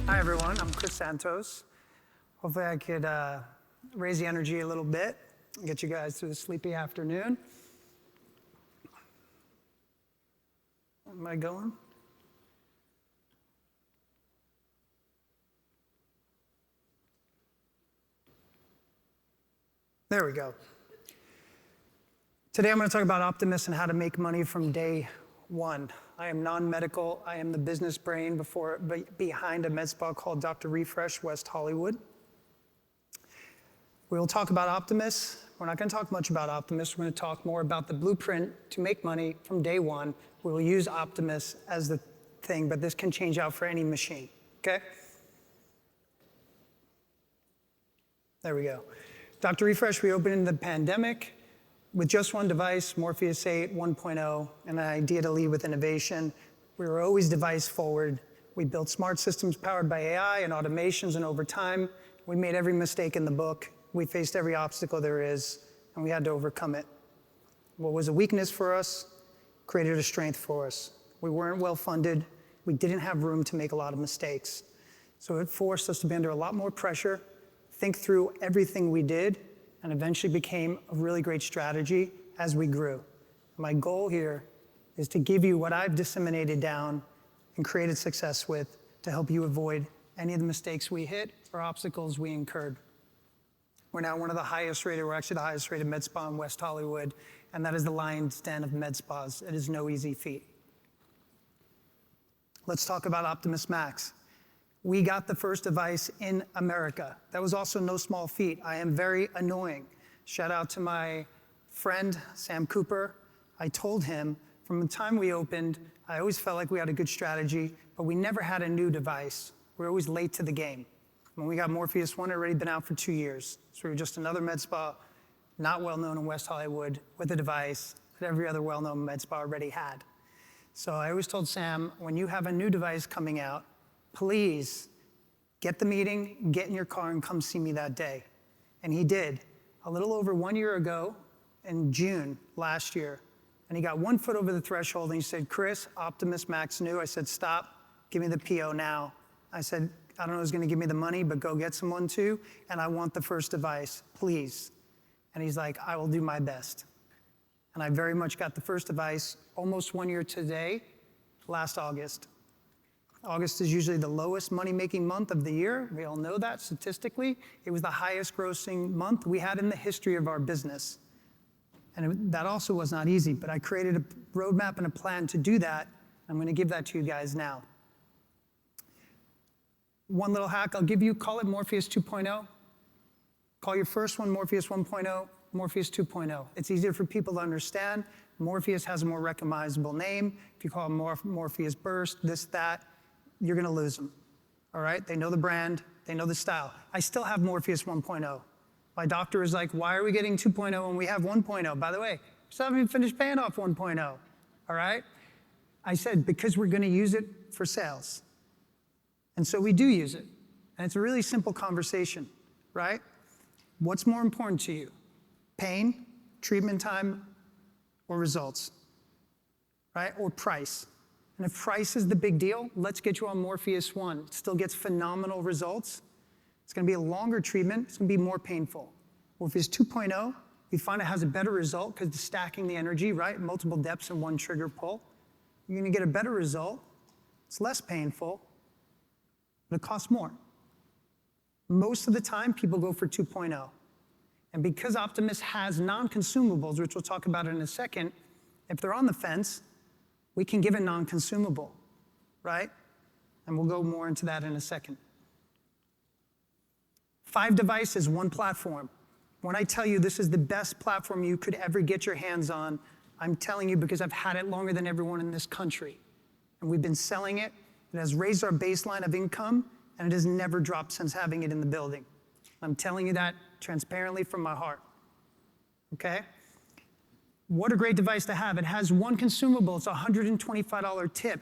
Hi everyone, I'm Chris Santos. Hopefully I could raise the energy a little bit and get you guys through the sleepy afternoon. Am I going? There we go. Today I'm going to talk about Optimus and how to make money from day one. I am non-medical. I am the business brain behind a med spa called Dr. Refresh, West Hollywood. We will talk about Optimus. We're not going to talk much about Optimus. We're going to talk more about the blueprint to make money from day one. We will use Optimus as the thing, but this can change out for any machine, okay? There we go. Dr. Refresh, we opened in the pandemic with just one device, Morpheus 8 1.0, and an idea to lead with innovation. We were always device forward. We built smart systems powered by AI and automations, and over time, we made every mistake in the book. We faced every obstacle there is, and we had to overcome it. What was a weakness for us created a strength for us. We weren't well funded. We didn't have room to make a lot of mistakes. So it forced us to be under a lot more pressure, think through everything we did, and eventually became a really great strategy as we grew. My goal here is to give you what I've disseminated down and created success with to help you avoid any of the mistakes we hit or obstacles we incurred. We're now one of the highest rated, we're actually the highest rated med spa in West Hollywood, and that is the lion's den of med spas. It is no easy feat. Let's talk about Optimus Max. We got the first device in America. That was also no small feat. I am very annoying. Shout out to my friend, Sam Cooper. I told him from the time we opened, I always felt like we had a good strategy, but we never had a new device. We were always late to the game. When we got Morpheus 1, it had already been out for 2 years. So we were just another med spa, not well known in West Hollywood, with a device that every other well-known med spa already had. So I always told Sam, when you have a new device coming out, please get the meeting, get in your car, and come see me that day. And he did, a little over 1 year ago in June last year. And he got 1 foot over the threshold and he said, Chris, Optimus Max new. I said, stop, give me the PO now. I said, I don't know who's gonna give me the money, but go get someone too, and I want the first device, please. And he's like, I will do my best. And I very much got the first device almost 1 year today, last August. August is usually the lowest money-making month of the year. We all know that statistically. It was the highest grossing month we had in the history of our business. And that also was not easy, but I created a roadmap and a plan to do that. I'm gonna give that to you guys now. One little hack I'll give you, call it Morpheus 2.0. Call your first one Morpheus 1.0, Morpheus 2.0. It's easier for people to understand. Morpheus has a more recognizable name. If you call it Morpheus Burst, this, that, you're gonna lose them, all right? They know the brand, they know the style. I still have Morpheus 1.0. My doctor is like, why are we getting 2.0 when we have 1.0? By the way, we still haven't even finished paying off 1.0, all right? I said, because we're gonna use it for sales. And so we do use it. And it's a really simple conversation, right? What's more important to you? Pain, treatment time, or results, right? Or price. And if price is the big deal, let's get you on Morpheus 1. It still gets phenomenal results. It's gonna be a longer treatment. It's gonna be more painful. Morpheus 2.0, we find it has a better result because it's stacking the energy, right? Multiple depths in one trigger pull. You're gonna get a better result. It's less painful, but it costs more. Most of the time, people go for 2.0. And because Optimus has non-consumables, which we'll talk about in a second, if they're on the fence, we can give a non-consumable, right? And we'll go more into that in a second. 5 devices, 1 platform. When I tell you this is the best platform you could ever get your hands on, I'm telling you because I've had it longer than everyone in this country. And we've been selling it. It has raised our baseline of income, and it has never dropped since having it in the building. I'm telling you that transparently from my heart, okay? What a great device to have. It has 1 consumable. It's a $125 tip.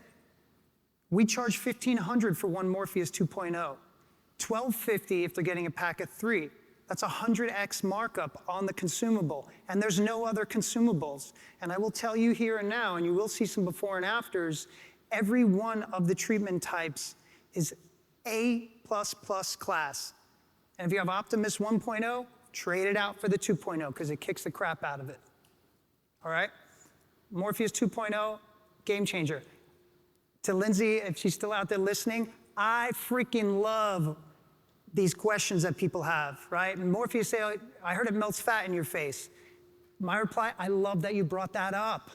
We charge $1,500 for 1 Morpheus 2.0. $1,250 if they're getting a pack of 3. That's a 100x markup on the consumable, and there's no other consumables. And I will tell you here and now, and you will see some before and afters, every one of the treatment types is A++ class. And if you have Optimus 1.0, trade it out for the 2.0 because it kicks the crap out of it. All right? Morpheus 2.0, game changer. To Lindsay, if she's still out there listening, I freaking love these questions that people have, right? And Morpheus say, I heard it melts fat in your face. My reply, I love that you brought that up.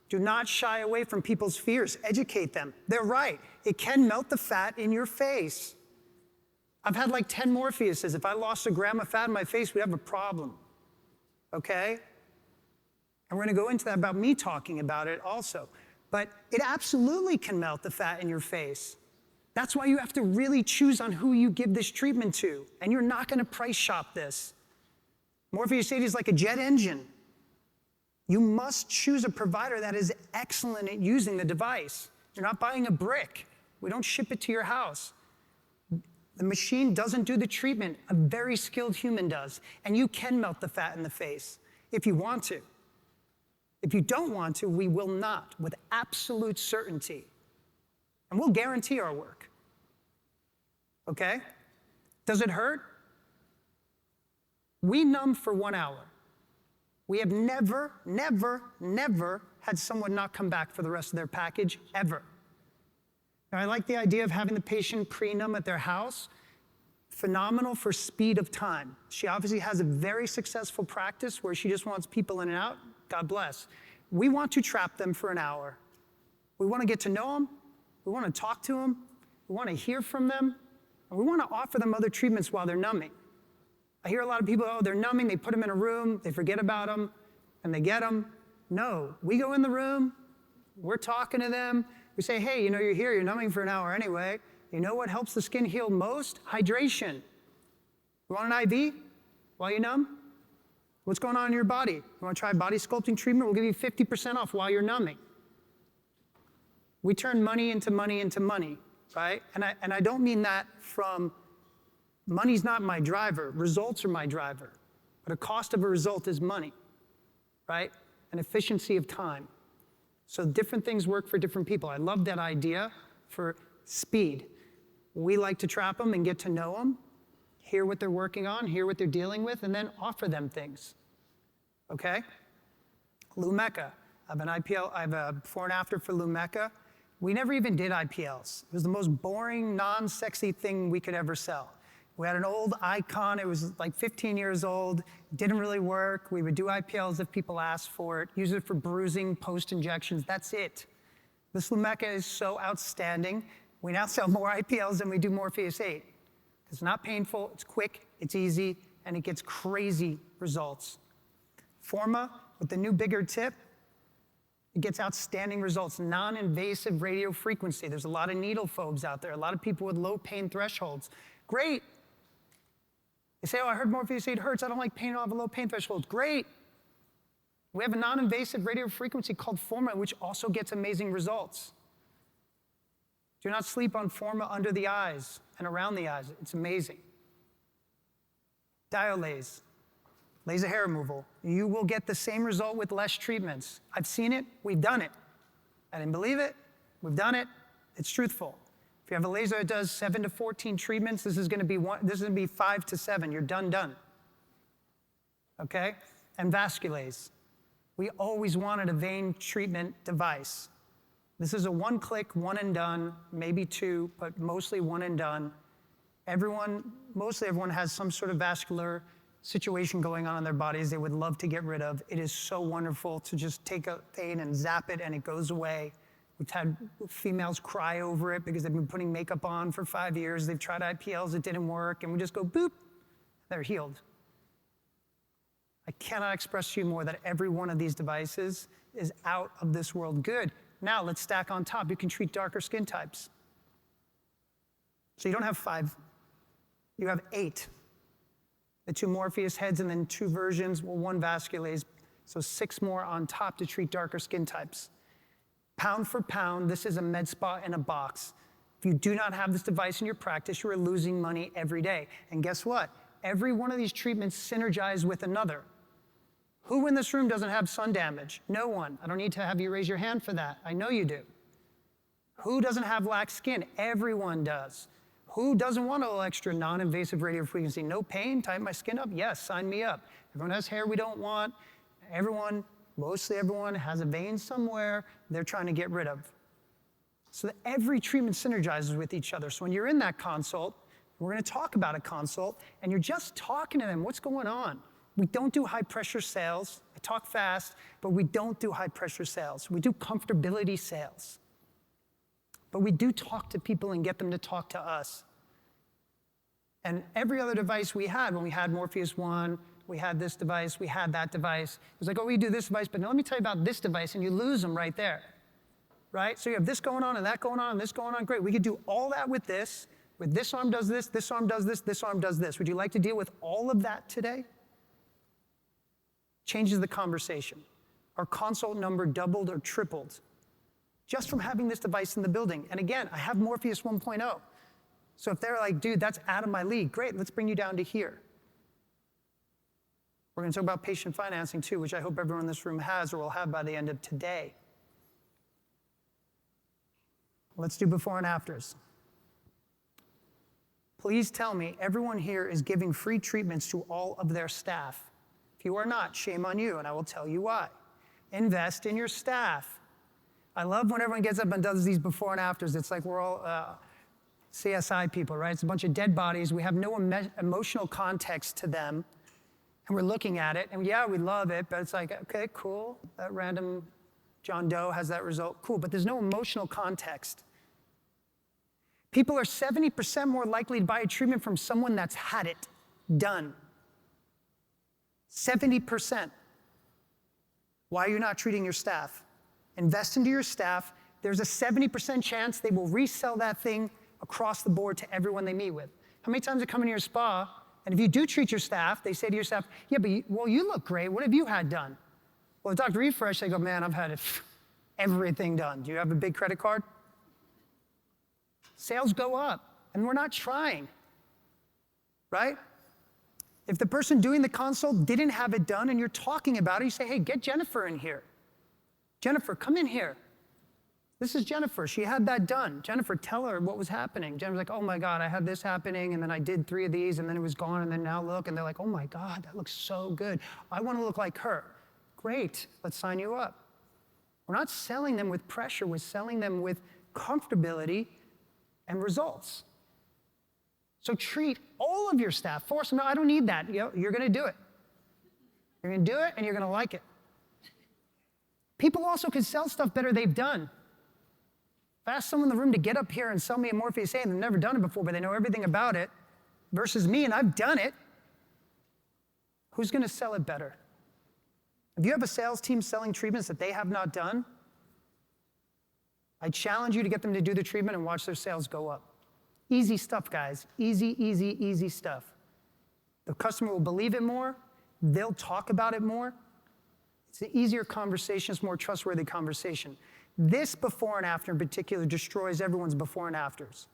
Do not shy away from people's fears. Educate them. They're right. It can melt the fat in your face. I've had like 10 Morpheuses. If I lost a gram of fat in my face, we'd have a problem, okay? And we're gonna go into that about me talking about it also. But it absolutely can melt the fat in your face. That's why you have to really choose on who you give this treatment to. And you're not gonna price shop this. Morpheus 8 is like a jet engine. You must choose a provider that is excellent at using the device. You're not buying a brick. We don't ship it to your house. The machine doesn't do the treatment. A very skilled human does. And you can melt the fat in the face if you want to. If you don't want to, we will not, with absolute certainty. And we'll guarantee our work. Okay? Does it hurt? We numb for 1 hour. We have never, never, never had someone not come back for the rest of their package, ever. Now, I like the idea of having the patient pre-numb at their house. Phenomenal for speed of time. She obviously has a very successful practice where she just wants people in and out. God bless. We want to trap them for an hour. We want to get to know them. We want to talk to them. We want to hear from them. And we want to offer them other treatments while they're numbing. I hear a lot of people, oh, they're numbing, they put them in a room, they forget about them, and they get them. No, we go in the room, we're talking to them, we say, hey, you know, you're here, you're numbing for an hour anyway. You know what helps the skin heal most? Hydration. You want an IV while you numb? What's going on in your body? You want to try body sculpting treatment? We'll give you 50% off while you're numbing. We turn money into money into money, right? And I don't mean that from money's not my driver, results are my driver. But a cost of a result is money, right? And efficiency of time. So different things work for different people. I love that idea for speed. We like to trap them and get to know them, hear what they're working on, hear what they're dealing with, and then offer them things, okay? Lumecca, I have an IPL, I have a before and after for Lumecca. We never even did IPLs. It was the most boring, non-sexy thing we could ever sell. We had an old icon, it was like 15 years old, didn't really work. We would do IPLs if people asked for it, use it for bruising, post-injections, that's it. This Lumecca is so outstanding. We now sell more IPLs than we do Morpheus 8. It's not painful, it's quick, it's easy, and it gets crazy results. Forma, with the new bigger tip, it gets outstanding results. Non-invasive radio frequency. There's a lot of needle phobes out there, a lot of people with low pain thresholds. Great. They say, oh, I heard Morpheus 8 hurts, I don't like pain, I don't have a low pain threshold. Great. We have a non-invasive radio frequency called Forma, which also gets amazing results. Do not sleep on Forma under the eyes and around the eyes. It's amazing. Diolaze, laser hair removal. You will get the same result with less treatments. I've seen it, we've done it. I didn't believe it, we've done it, it's truthful. If you have a laser that does 7 to 14 treatments, this is gonna be 5 to 7, you're done. Okay? And vasculase. We always wanted a vein treatment device. This is a one-click, one and done, maybe two, but mostly one and done. Mostly everyone has some sort of vascular situation going on in their bodies they would love to get rid of. It is so wonderful to just take a vein and zap it and it goes away. We've had females cry over it because they've been putting makeup on for 5 years. They've tried IPLs, it didn't work, and we just go boop, they're healed. I cannot express to you more that every one of these devices is out of this world good. Now let's stack on top. You can treat darker skin types. So you don't have 5, you have 8. The 2 Morpheus heads and then 2 versions, well, 1 vasculase, so 6 more on top to treat darker skin types. Pound for pound, this is a med spa in a box. If you do not have this device in your practice, you are losing money every day. And guess what? Every one of these treatments synergize with another. Who in this room doesn't have sun damage? No one. I don't need to have you raise your hand for that. I know you do. Who doesn't have lax skin? Everyone does. Who doesn't want a little extra non-invasive radiofrequency? No pain, tighten my skin up? Yes, sign me up. Everyone has hair we don't want. Everyone, mostly everyone, has a vein somewhere they're trying to get rid of. So that every treatment synergizes with each other. So when you're in that consult, we're going to talk about a consult, and you're just talking to them. What's going on? We don't do high-pressure sales. I talk fast, but we don't do high-pressure sales. We do comfortability sales. But we do talk to people and get them to talk to us. And every other device we had, when we had Morpheus 1, we had this device, we had that device. It was like, oh, we do this device, but now let me tell you about this device, and you lose them right there, right? So you have this going on, and that going on, and this going on. Great, we could do all that with this arm does this arm does this arm does this. Would you like to deal with all of that today? Changes the conversation. Our consult number doubled or tripled just from having this device in the building. And again, I have Morpheus 1.0. So if they're like, dude, that's out of my league, great, let's bring you down to here. We're going to talk about patient financing too, which I hope everyone in this room has or will have by the end of today. Let's do before and afters. Please tell me everyone here is giving free treatments to all of their staff. If you are not, shame on you, and I will tell you why. Invest in your staff. I love when everyone gets up and does these before and afters. It's like we're all CSI people, right? It's a bunch of dead bodies. We have no emotional context to them, and we're looking at it, and yeah, we love it, but it's like, okay, cool. That random John Doe has that result. Cool, but there's no emotional context. People are 70% more likely to buy a treatment from someone that's had it done. 70%. Why are you not treating your staff? Invest into your staff. There's a 70% chance they will resell that thing across the board to everyone they meet with. How many times they come into your spa, and if you do treat your staff, they say to your staff, yeah, but you look great. What have you had done? Well, Dr. Refresh, they go, man, I've had everything done. Do you have a big credit card? Sales go up, and we're not trying, right? If the person doing the consult didn't have it done and you're talking about it, you say, hey, get Jennifer in here. Jennifer, come in here. This is Jennifer. She had that done. Jennifer, tell her what was happening. Jennifer's like, oh my God, I had this happening, and then I did 3 of these, and then it was gone, and then now look, and they're like, oh my God, that looks so good. I want to look like her. Great, let's sign you up. We're not selling them with pressure. We're selling them with comfortability and results. So treat all of your staff. Force them, no, I don't need that. You're going to do it. You're going to do it, and you're going to like it. People also can sell stuff better they've done. If I ask someone in the room to get up here and sell me a Morpheus A, and they've never done it before, but they know everything about it, versus me, and I've done it, who's going to sell it better? If you have a sales team selling treatments that they have not done, I challenge you to get them to do the treatment and watch their sales go up. Easy stuff, guys. Easy, easy, easy stuff. The customer will believe it more. They'll talk about it more. It's an easier conversation. It's a more trustworthy conversation. This before and after in particular destroys everyone's before and afters.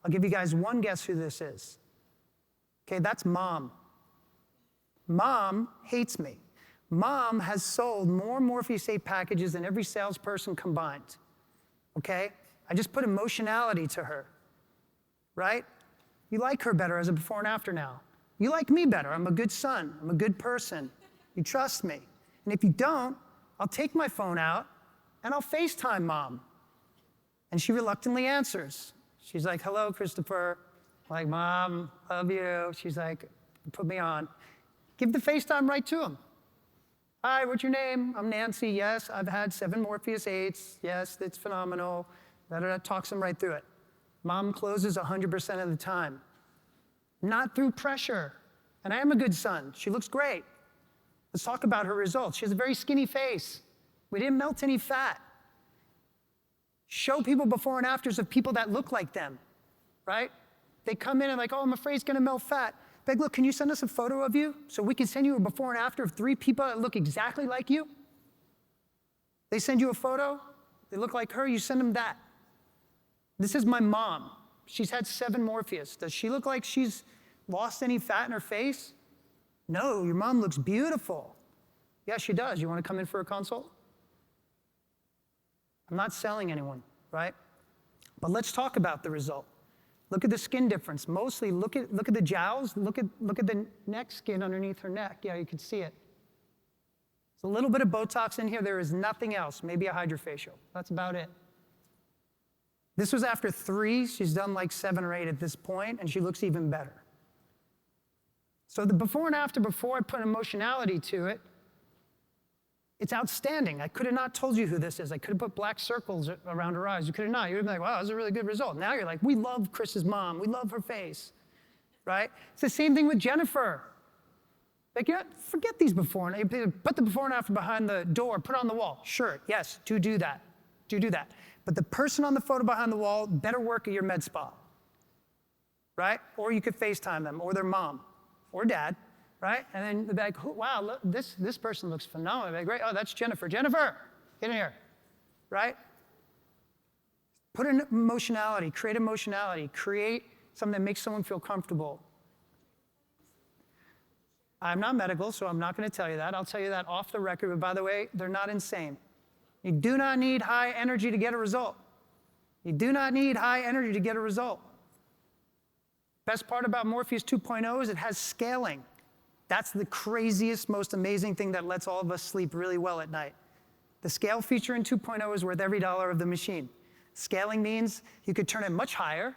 I'll give you guys one guess who this is. Okay, that's mom. Mom hates me. Mom has sold more Morpheus 8 packages than every salesperson combined. Okay? I just put emotionality to her, right? You like her better as a before and after now. You like me better. I'm a good son. I'm a good person. You trust me. And if you don't, I'll take my phone out and I'll FaceTime mom. And she reluctantly answers. She's like, hello, Christopher. I'm like, Mom, love you. She's like, put me on. Give the FaceTime right to him. Hi, what's your name? I'm Nancy. Yes, I've had 7 Morpheus 8s. Yes, it's phenomenal. Talks him right through it. Mom closes 100% of the time. Not through pressure. And I am a good son. She looks great. Let's talk about her results. She has a very skinny face. We didn't melt any fat. Show people before and afters of people that look like them, right? They come in and like, oh, I'm afraid it's going to melt fat. Beg, look, can you send us a photo of you so we can send you a before and after of 3 people that look exactly like you? They send you a photo. They look like her. You send them that. This is my mom. She's had 7 Morpheus. Does she look like she's lost any fat in her face? No, your mom looks beautiful. Yeah, she does. You want to come in for a consult? I'm not selling anyone, right? But let's talk about the result. Look at the skin difference. Mostly, look at the jowls. Look at the neck skin underneath her neck. Yeah, you can see it. It's a little bit of Botox in here. There is nothing else. Maybe a hydrofacial. That's about it. This was after 3. She's done like 7 or 8 at this point, and she looks even better. So the before and after, before I put emotionality to it, it's outstanding. I could have not told you who this is. I could have put black circles around her eyes. You could have not. You would have been like, wow, that's a really good result. Now you're like, we love Chris's mom. We love her face, right? It's the same thing with Jennifer. Like, forget these before and put the before and after behind the door, put it on the wall. Sure, yes, do that. Do that. But the person on the photo behind the wall better work at your med spa, right? Or you could FaceTime them, or their mom, or dad, right? And then they'll be like, wow, look, this person looks phenomenal. They're like, great, oh, that's Jennifer. Jennifer, get in here, right? Put in emotionality, create something that makes someone feel comfortable. I'm not medical, so I'm not going to tell you that. I'll tell you that off the record, but by the way, they're not insane. You do not need high energy to get a result. You do not need high energy to get a result. Best part about Morpheus 2.0 is it has scaling. That's the craziest, most amazing thing that lets all of us sleep really well at night. The scale feature in 2.0 is worth every dollar of the machine. Scaling means you could turn it much higher.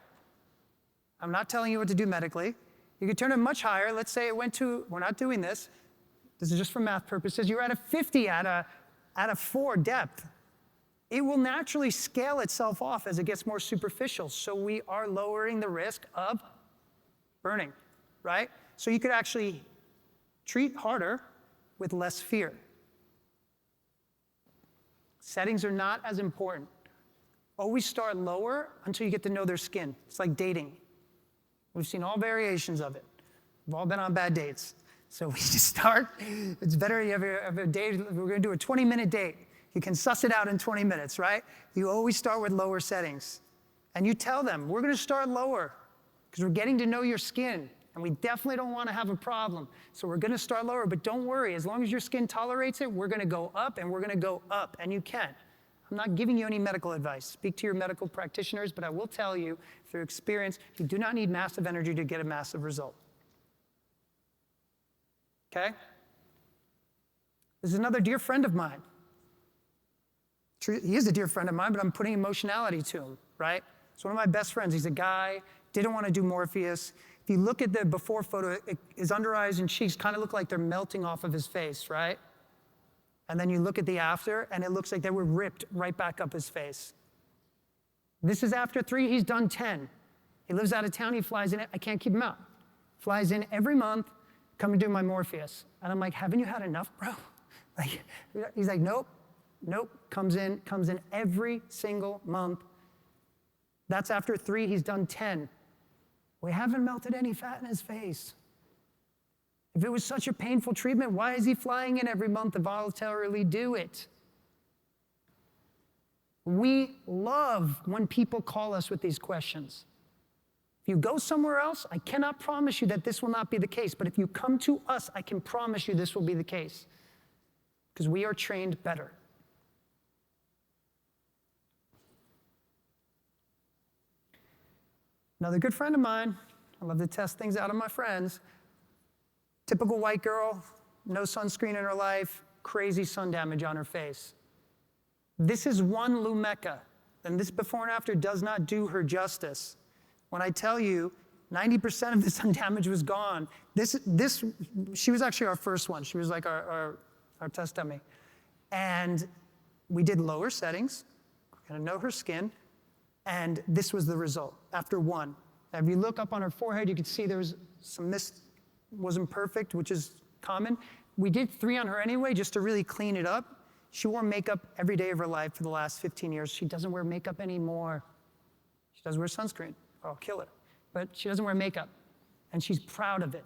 I'm not telling you what to do medically. You could turn it much higher. Let's say it went to, we're not doing this. This is just for math purposes. You're at a 50 at a 4 depth. It will naturally scale itself off as it gets more superficial. So we are lowering the risk of burning, right? So you could actually treat harder with less fear. Settings are not as important. Always start lower until you get to know their skin. It's like dating. We've seen all variations of it. We've all been on bad dates. So we just start. It's better you have a date. We're going to do a 20-minute date. You can suss it out in 20 minutes, right? You always start with lower settings. And you tell them, we're going to start lower because we're getting to know your skin. And we definitely don't want to have a problem. So we're going to start lower. But don't worry. As long as your skin tolerates it, we're going to go up and we're going to go up. And you can. I'm not giving you any medical advice. Speak to your medical practitioners. But I will tell you, through experience, you do not need massive energy to get a massive result. Okay? This is another dear friend of mine. He is a dear friend of mine, but I'm putting emotionality to him, right? It's one of my best friends. He's a guy, didn't want to do Morpheus. If you look at the before photo, his under eyes and cheeks kind of look like they're melting off of his face, right? And then you look at the after, and it looks like they were ripped right back up his face. This is after 3, he's done 10. He lives out of town, he flies in, I can't keep him out. Flies in every month, come and do my Morpheus. And I'm like, haven't you had enough, bro? He's like, nope, comes in every single month. That's after 3, he's done 10. We haven't melted any fat in his face. If it was such a painful treatment, why is he flying in every month to voluntarily do it? We love when people call us with these questions. If you go somewhere else, I cannot promise you that this will not be the case. But if you come to us, I can promise you this will be the case. Because we are trained better. Another good friend of mine, I love to test things out on my friends. Typical white girl, no sunscreen in her life, crazy sun damage on her face. This is one Lumecca, and this before and after does not do her justice. When I tell you 90% of the sun damage was gone, she was actually our first one. She was like our test dummy. And we did lower settings, we're gonna know her skin, and this was the result after 1. If you look up on her forehead, you can see there was some mist, wasn't perfect, which is common. We did 3 on her anyway, just to really clean it up. She wore makeup every day of her life for the last 15 years. She doesn't wear makeup anymore. She does wear sunscreen, or I'll kill her. But she doesn't wear makeup, and she's proud of it.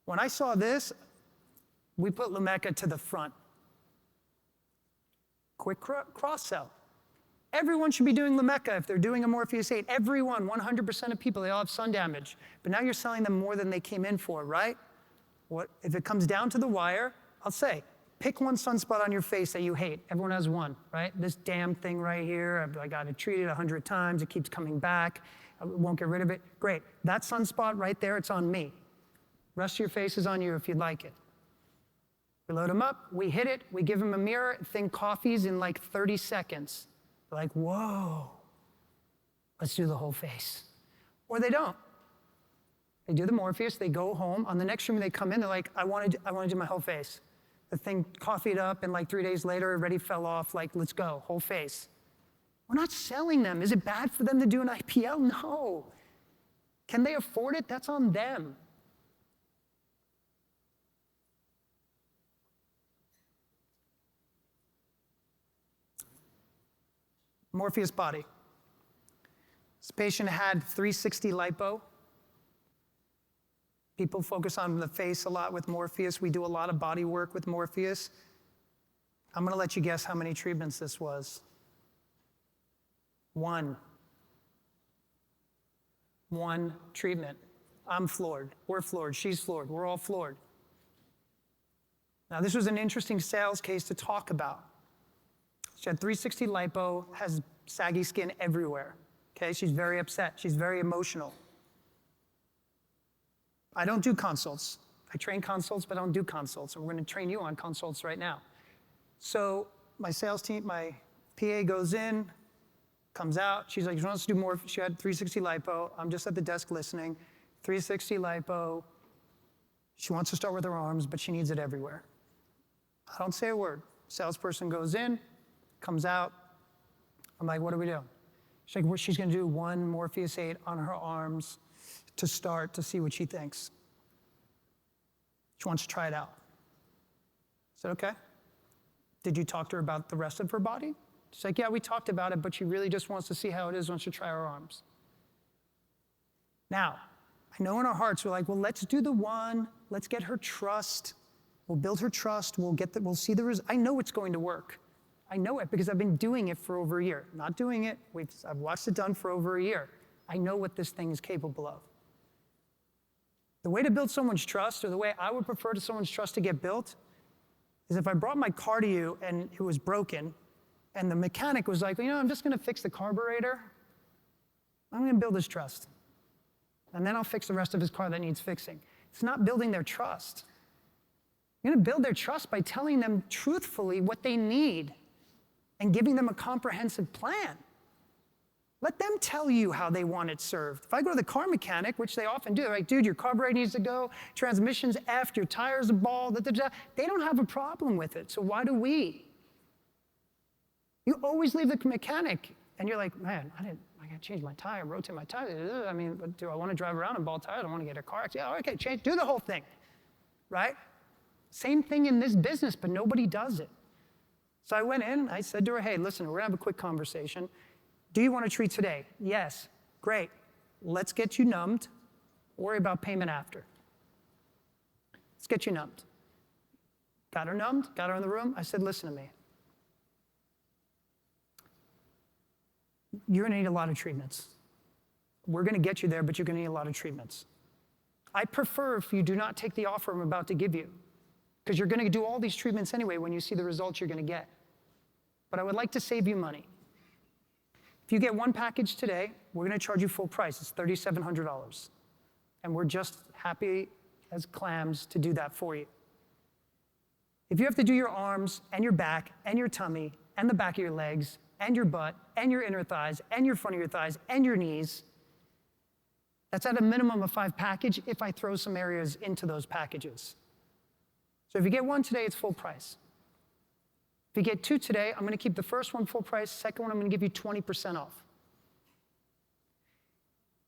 When I saw this, we put Lumecca to the front. Quick cross-sell. Everyone should be doing Lumecca if they're doing a Morpheus 8. Everyone, 100% of people, they all have sun damage. But now you're selling them more than they came in for, right? If it comes down to the wire, I'll say, pick one sunspot on your face that you hate. Everyone has one, right? This damn thing right here, I got to treat it 100 times. It keeps coming back. It won't get rid of it. Great. That sunspot right there, it's on me. Rest of your face is on you if you'd like it. We load them up, we hit it, we give them a mirror, thing coffees in like 30 seconds. They're like, whoa, let's do the whole face. Or they don't. They do the Morpheus, they go home. On the next room they come in, they're like, I want to do my whole face. The thing coffeeed up, and like 3 days later, it already fell off, like, let's go, whole face. We're not selling them. Is it bad for them to do an IPL? No. Can they afford it? That's on them. Morpheus body. This patient had 360 lipo. People focus on the face a lot with Morpheus. We do a lot of body work with Morpheus. I'm going to let you guess how many treatments this was. 1. 1 treatment. I'm floored. We're floored. She's floored. We're all floored. Now, this was an interesting sales case to talk about. She had 360 lipo, has saggy skin everywhere. Okay, she's very upset. She's very emotional. I don't do consults. I train consults, but I don't do consults. And we're going to train you on consults right now. So my sales team, my PA goes in, comes out. She's like, she wants to do more. She had 360 lipo. I'm just at the desk listening. 360 lipo. She wants to start with her arms, but she needs it everywhere. I don't say a word. Salesperson goes in, comes out. I'm like, what do we do? She's like, well, she's going to do 1 Morpheus 8 on her arms to start to see what she thinks. She wants to try it out. I said, okay. Did you talk to her about the rest of her body? She's like, yeah, we talked about it, but she really just wants to see how it is once you try her arms. Now, I know in our hearts we're like, well, let's do the 1. Let's get her trust. We'll build her trust. We'll see the result. I know it's going to work. I know it because I've been doing it for over a year. Not doing it. I've watched it done for over a year. I know what this thing is capable of. The way to build someone's trust, or the way I would prefer to someone's trust to get built, is if I brought my car to you and it was broken, and the mechanic was like, well, you know, I'm just going to fix the carburetor. I'm going to build his trust. And then I'll fix the rest of his car that needs fixing. It's not building their trust. You're going to build their trust by telling them truthfully what they need and giving them a comprehensive plan. Let them tell you how they want it served. If I go to the car mechanic, which they often do, they're like, dude, your carburetor needs to go, transmission's effed, your tire's a ball, da, da, da. They don't have a problem with it, so why do we? You always leave the mechanic, and you're like, man, I gotta change my tire, rotate my tire. I mean, do I want to drive around in ball tire? I don't want to get a car accident. Yeah, okay, do the whole thing, right? Same thing in this business, but nobody does it. So I went in, I said to her, hey, listen, we're gonna have a quick conversation. Do you want to treat today? Yes. Great. Let's get you numbed. Worry about payment after. Let's get you numbed. Got her numbed, got her in the room. I said, listen to me. You're going to need a lot of treatments. We're going to get you there, but you're going to need a lot of treatments. I prefer if you do not take the offer I'm about to give you, because you're going to do all these treatments anyway when you see the results you're going to get. But I would like to save you money. If you get 1 package today, we're going to charge you full price. It's $3,700. And we're just happy as clams to do that for you. If you have to do your arms and your back and your tummy and the back of your legs and your butt and your inner thighs and your front of your thighs and your knees, that's at a minimum of 5 package if I throw some areas into those packages. So if you get 1 today, it's full price. If you get 2 today, I'm going to keep the first one full price. Second one, I'm going to give you 20% off.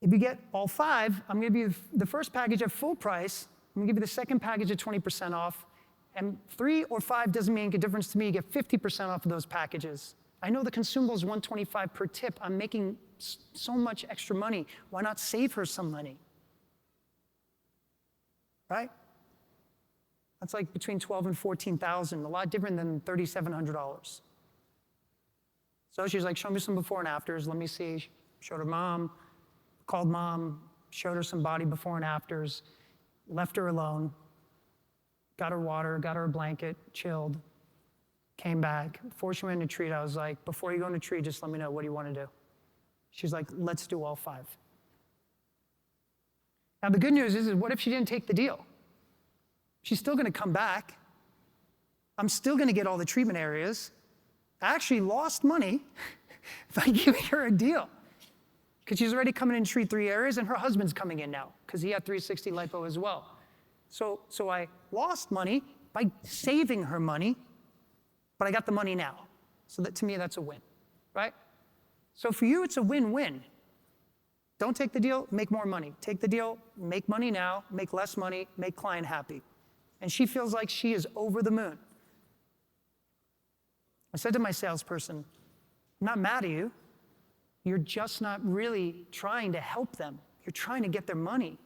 If you get all 5, I'm going to give you the first package at full price. I'm going to give you the second package at 20% off. And 3 or 5 doesn't make a difference to me. You get 50% off of those packages. I know the consumable is $125 per tip. I'm making so much extra money. Why not save her some money? Right? That's like between $12,000 and $14,000, a lot different than $3,700. So she's like, show me some before and afters. Let me see. Showed her mom, called mom, showed her some body before and afters, left her alone, got her water, got her a blanket, chilled, came back. Before she went into treat, I was like, before you go into treat, just let me know, what do you want to do? She's like, let's do all 5. Now, the good news is what if she didn't take the deal? She's still going to come back. I'm still going to get all the treatment areas. I actually lost money by giving her a deal because she's already coming in to treat 3 areas, and her husband's coming in now because he had 360 lipo as well. So I lost money by saving her money, but I got the money now. So that, to me, that's a win, right? So for you, it's a win-win. Don't take the deal, make more money. Take the deal, make money now, make less money, make client happy. And she feels like she is over the moon. I said to my salesperson, I'm not mad at you. You're just not really trying to help them. You're trying to get their money.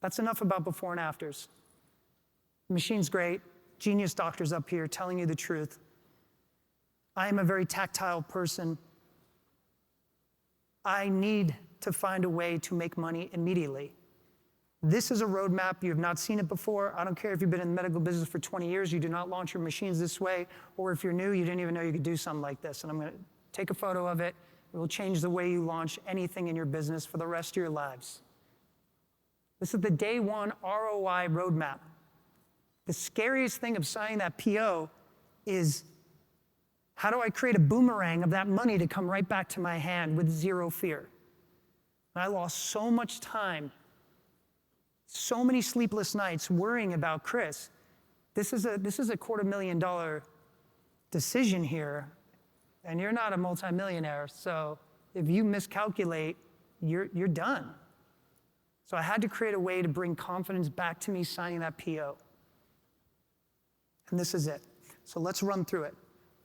That's enough about before and afters. The machine's great. Genius doctors up here telling you the truth. I am a very tactile person. I need to find a way to make money immediately. This is a roadmap. You have not seen it before. I don't care if you've been in the medical business for 20 years, you do not launch your machines this way, or if you're new, you didn't even know you could do something like this. And I'm going to take a photo of it. It will change the way you launch anything in your business for the rest of your lives. This is the day one ROI roadmap. The scariest thing of signing that PO is, how do I create a boomerang of that money to come right back to my hand with zero fear? And I lost so much time, so many sleepless nights worrying about Chris. This is a $250,000 decision here, and you're not a multimillionaire. So if you miscalculate, you're done. So I had to create a way to bring confidence back to me signing that PO. And this is it. So let's run through it,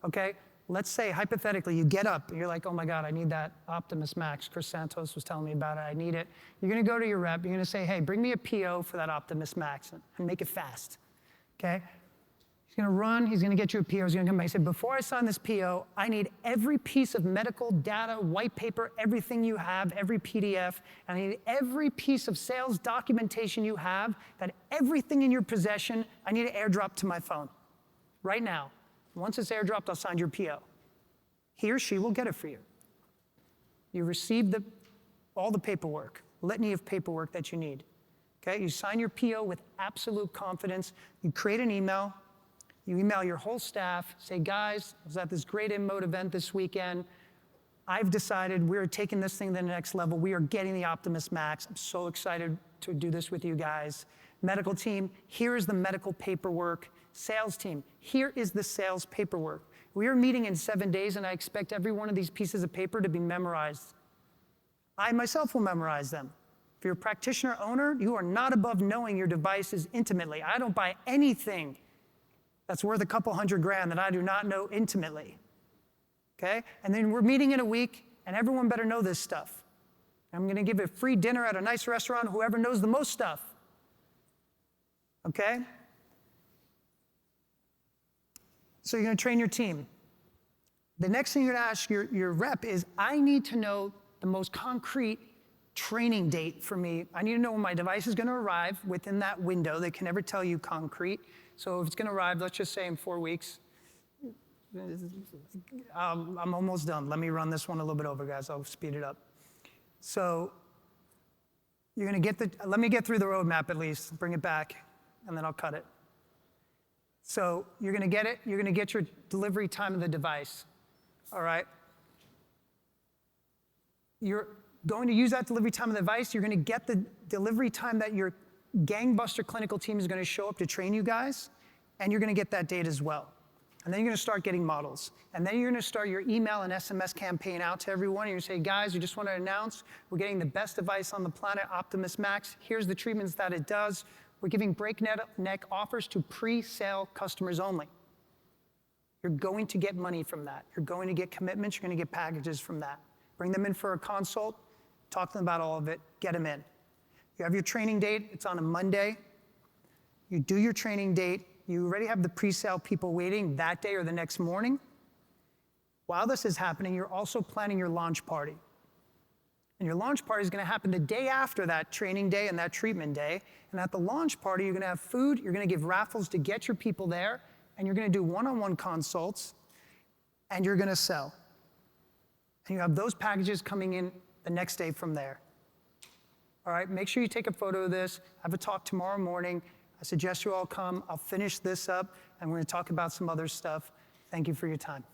okay? Let's say, hypothetically, you get up and you're like, oh my God, I need that Optimus Max. Chris Santos was telling me about it. I need it. You're going to go to your rep. You're going to say, hey, bring me a PO for that Optimus Max and make it fast, okay? He's going to run. He's going to get you a PO. He's going to come back. He said, before I sign this PO, I need every piece of medical data, white paper, everything you have, every PDF. And I need every piece of sales documentation you have, that everything in your possession, I need to airdrop to my phone right now. Once it's airdropped, I'll sign your PO. He or she will get it for you. You receive all the paperwork, litany of paperwork that you need. Okay? You sign your PO with absolute confidence. You create an email. You email your whole staff. Say, guys, I was at this great InMode event this weekend. I've decided we're taking this thing to the next level. We are getting the Optimus Max. I'm so excited to do this with you guys. Medical team, here is the medical paperwork. Sales team, here is the sales paperwork. We are meeting in 7 days, and I expect every one of these pieces of paper to be memorized. I myself will memorize them. If you're a practitioner owner, you are not above knowing your devices intimately. I don't buy anything that's worth a couple $100,000 that I do not know intimately. Okay? And then we're meeting in a week, and everyone better know this stuff. I'm going to give a free dinner at a nice restaurant, whoever knows the most stuff. Okay? So you're going to train your team. The next thing you're going to ask your rep is, I need to know the most concrete training date for me. I need to know when my device is going to arrive within that window. They can never tell you concrete. So if it's going to arrive, let's just say in 4 weeks. I'm almost done. Let me run this one a little bit over, guys. I'll speed it up. So you're going to let me get through the roadmap at least, bring it back, and then I'll cut it. So you're going to get it. You're going to get your delivery time of the device, all right? You're going to use that delivery time of the device. You're going to get the delivery time that your gangbuster clinical team is going to show up to train you guys, and you're going to get that date as well. And then you're going to start getting models. And then you're going to start your email and SMS campaign out to everyone. You're going to say, guys, we just want to announce we're getting the best device on the planet, Optimus Max. Here's the treatments that it does. We're giving breakneck offers to pre-sale customers only. You're going to get money from that. You're going to get commitments. You're going to get packages from that. Bring them in for a consult. Talk to them about all of it. Get them in. You have your training date. It's on a Monday. You do your training date. You already have the pre-sale people waiting that day or the next morning. While this is happening, you're also planning your launch party. And your launch party is going to happen the day after that training day and that treatment day. And at the launch party, you're going to have food. You're going to give raffles to get your people there. And you're going to do one-on-one consults. And you're going to sell. And you have those packages coming in the next day from there. All right, make sure you take a photo of this. I have a talk tomorrow morning. I suggest you all come. I'll finish this up, and we're going to talk about some other stuff. Thank you for your time.